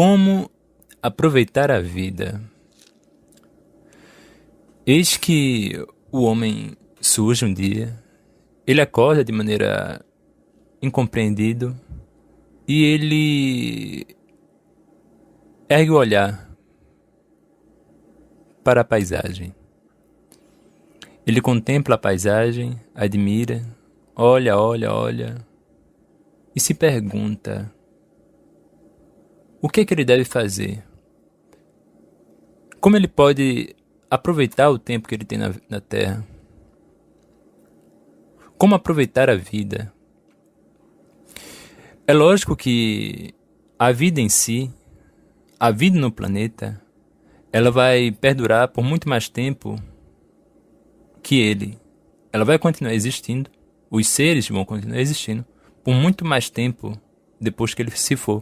Como aproveitar a vida? Eis que o homem surge um dia, ele acorda de maneira incompreendida e ele ergue o olhar para a paisagem. Ele contempla a paisagem, admira, olha e se pergunta: o que é que ele deve fazer? Como ele pode aproveitar o tempo que ele tem na Terra? Como aproveitar a vida? É lógico que a vida em si, a vida no planeta, ela vai perdurar por muito mais tempo que ele. Ela vai continuar existindo, os seres vão continuar existindo por muito mais tempo depois que ele se for.